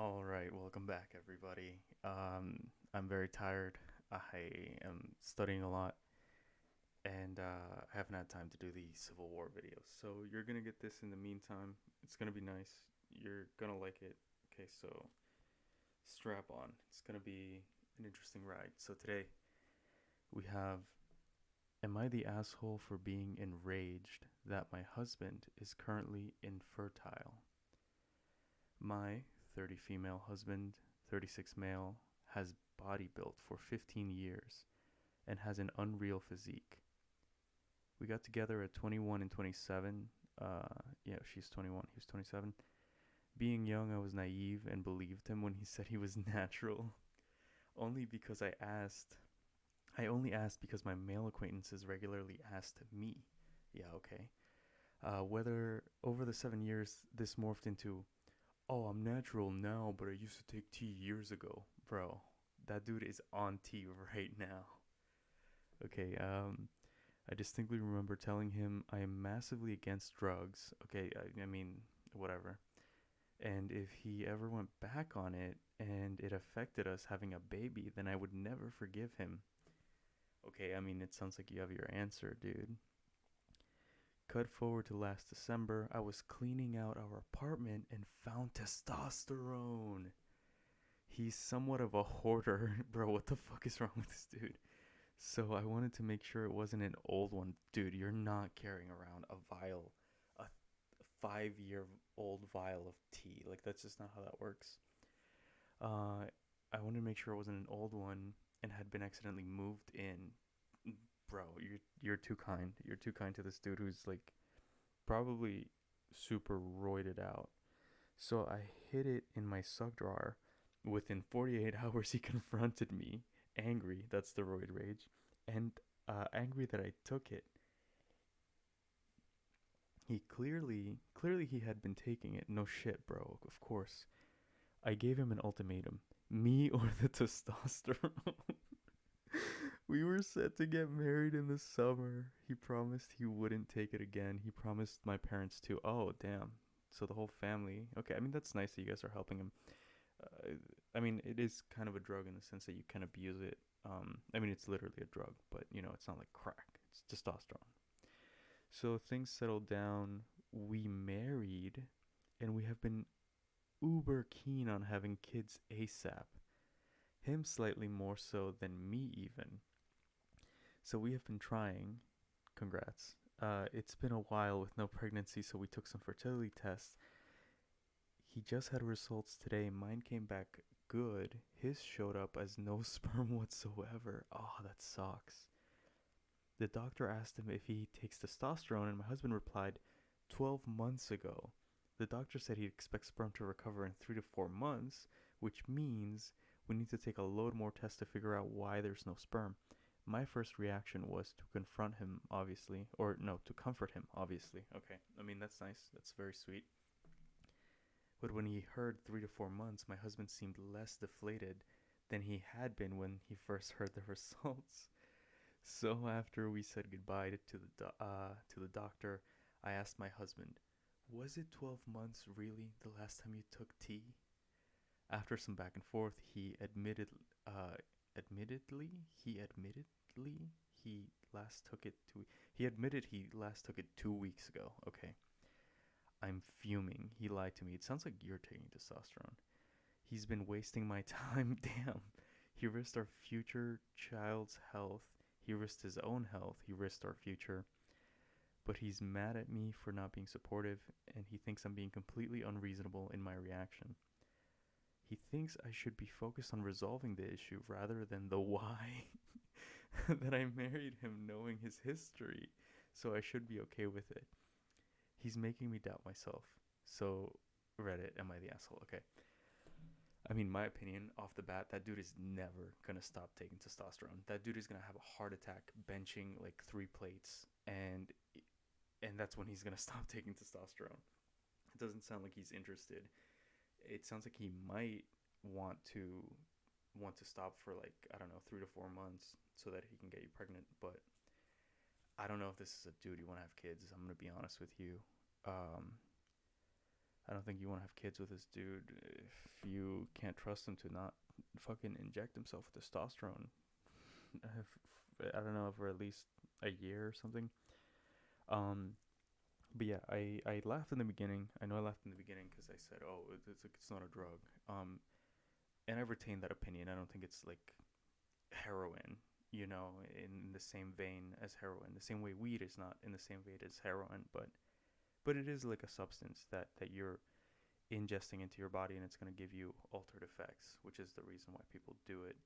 All right, welcome back, everybody. I'm very tired. I am studying a lot, and haven't had time to do the Civil War videos. So you're gonna get this in the meantime. It's gonna be nice. You're gonna like it. Okay, so strap on. It's gonna be an interesting ride. So today we have: Am I the asshole for being enraged that my husband is currently infertile? My 30 female husband, 36 male, has body built for 15 years and has an unreal physique. We got together at 21 and 27. Uh, yeah, she's 21, he was 27. Being young, I was naive and believed him when he said he was natural. Only because I asked. I only asked because my male acquaintances regularly asked me. Yeah, okay. Whether over the 7 years this morphed into, oh, I'm natural now, but I used to take tea years ago. Bro, that dude is on tea right now. Okay, I distinctly remember telling him I am massively against drugs. Okay, I mean, whatever. And if he ever went back on it and it affected us having a baby, then I would never forgive him. Okay, I mean, it sounds like you have your answer, dude. Cut forward to last December, I was cleaning out our apartment and found testosterone. He's somewhat of a hoarder. Bro, what the fuck is wrong with this dude? So I wanted to make sure it wasn't an old one. Dude, you're not carrying around a 5 year old vial of tea. Like, that's just not how that works. Uh, I wanted to make sure it wasn't an old one and had been accidentally moved in. Bro, you're too kind. You're too kind to this dude who's like probably super roided out. So I hid it in my sock drawer. Within 48 hours, he confronted me, angry, that's the roid rage, and angry that I took it. He clearly he had been taking it. No shit, bro, of course. I gave him an ultimatum: me or the testosterone. We were set to get married in the summer. He promised he wouldn't take it again. He promised my parents too. Oh, damn. So the whole family. Okay, I mean, that's nice that you guys are helping him. uh, I mean, it is kind of a drug in the sense that you can abuse it. I mean, it's literally a drug, but it's not like crack. It's testosterone. So things settled down. We married, and we have been uber keen on having kids ASAP. Him slightly more so than me, even. So we have been trying. Congrats. It's been a while with no pregnancy, so we took some fertility tests. He just had results today. Mine came back good. His showed up as no sperm whatsoever. Oh, that sucks. The doctor asked him if he takes testosterone, and my husband replied 12 months ago. The doctor said he expects sperm to recover in 3 to 4 months, which means we need to take a load more tests to figure out why there's no sperm. My first reaction was to confront him, obviously. Or, no, to comfort him, obviously. Okay, I mean, that's nice. That's very sweet. But when he heard 3 to 4 months, my husband seemed less deflated than he had been when he first heard the results. So after we said goodbye to the doctor, I asked my husband, "Was it 12 months really the last time you took tea?" After some back and forth, uh, admittedly, he last took it two. He admitted he last took it 2 weeks ago. Okay, I'm fuming. He lied to me. It sounds like you're taking testosterone. He's been wasting my time. Damn. He risked our future child's health. He risked his own health. He risked our future. But he's mad at me for not being supportive, and he thinks I'm being completely unreasonable in my reaction. He thinks I should be focused on resolving the issue rather than the why. That I married him knowing his history, so I should be okay with it. He's making me doubt myself. So, Reddit, am I the asshole? Okay. I mean, my opinion off the bat, that dude is never gonna stop taking testosterone. That dude is gonna have a heart attack benching like 3 plates, and that's when he's gonna stop taking testosterone. It doesn't sound like he's interested. It sounds like he might want to want to stop for like, I don't know, 3 to 4 months so that he can get you pregnant. But I don't know if this is a dude you want to have kids. I'm gonna be honest with you. Um, I don't think you want to have kids with this dude if you can't trust him to not fucking inject himself with testosterone. I don't know, for at least a year or something. Um, but yeah, I laughed in the beginning. I know I laughed in the beginning because I said, "Oh, it's not a drug." And I retain that opinion. I don't think it's like heroin, in the same vein as heroin. The same way weed is not in the same vein as heroin, but it is like a substance that you're ingesting into your body, and it's going to give you altered effects, which is the reason why people do it.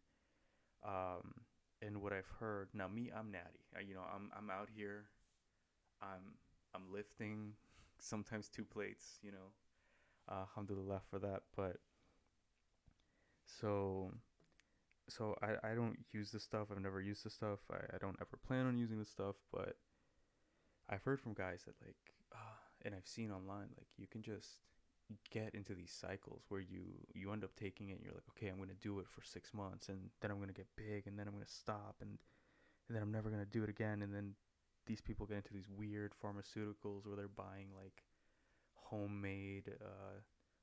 Um, and what I've heard now, me, I'm natty. I'm out here. I'm I'm lifting sometimes two plates. Alhamdulillah for that. But so I don't use this stuff. I've never used this stuff. I don't ever plan on using this stuff. But I've heard from guys that and I've seen online, like you can just get into these cycles where you end up taking it and you're like, okay, I'm gonna do it for 6 months and then I'm gonna get big and then I'm gonna stop and then I'm never gonna do it again. And then these people get into these weird pharmaceuticals where they're buying like homemade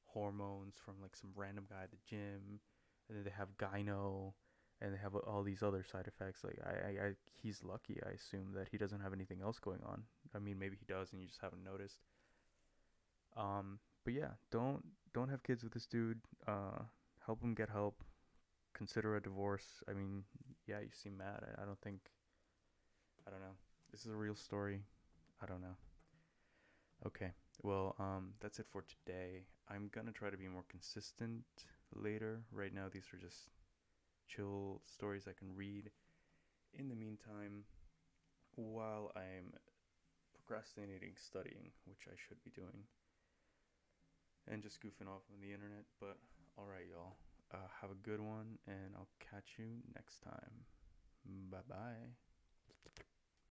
hormones from like some random guy at the gym, and then they have gyno, and they have all these other side effects. Like he's lucky, I assume, that he doesn't have anything else going on. I mean, maybe he does, and you just haven't noticed. But yeah, don't have kids with this dude. Help him get help. Consider a divorce. I mean, yeah, you seem mad. I don't think. I don't know. This is a real story. I don't know. Okay. Well, that's it for today. I'm gonna try to be more consistent later. Right now, these are just chill stories I can read in the meantime while I'm procrastinating studying, which I should be doing, and just goofing off on the internet. But alright, y'all. Have a good one, and I'll catch you next time. Bye bye.